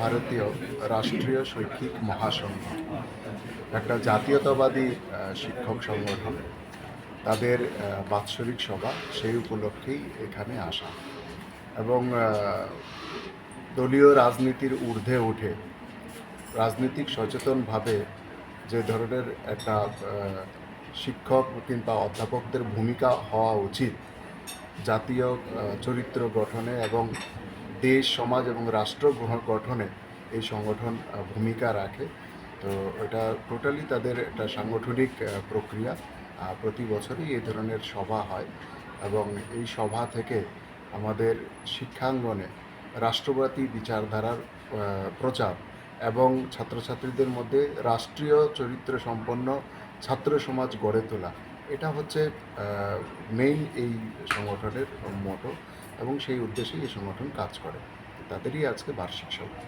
ভারতীয় রাষ্ট্রীয় শৈক্ষিক মহাসংঘ একটা জাতীয়তাবাদী শিক্ষক সংগঠন। তাদের বাৎসরিক সভা, সেই উপলক্ষেই এখানে আসা এবং দলীয় রাজনীতির ঊর্ধ্বে উঠে রাজনৈতিক সচেতনভাবে যে ধরনের একটা শিক্ষক কিংবা অধ্যাপকদের ভূমিকা হওয়া উচিত জাতীয় চরিত্র গঠনে এবং দেশ, সমাজ এবং রাষ্ট্র গঠনে এই সংগঠন ভূমিকা রাখে। তো এটা টোটালি তাদের একটা সাংগঠনিক প্রক্রিয়া। প্রতি বছরই এই ধরনের সভা হয় এবং এই সভা থেকে আমাদের শিক্ষাঙ্গনে রাষ্ট্রবাদী বিচারধারার প্রচার এবং ছাত্রছাত্রীদের মধ্যে রাষ্ট্রীয় চরিত্র সম্পন্ন ছাত্র সমাজ গড়ে তোলা, এটা হচ্ছে মেইন এই সংগঠনের মোটো এবং সেই উদ্দেশ্যেই এই সংগঠন কাজ করে। তাদেরই আজকে বার্ষিক সভা।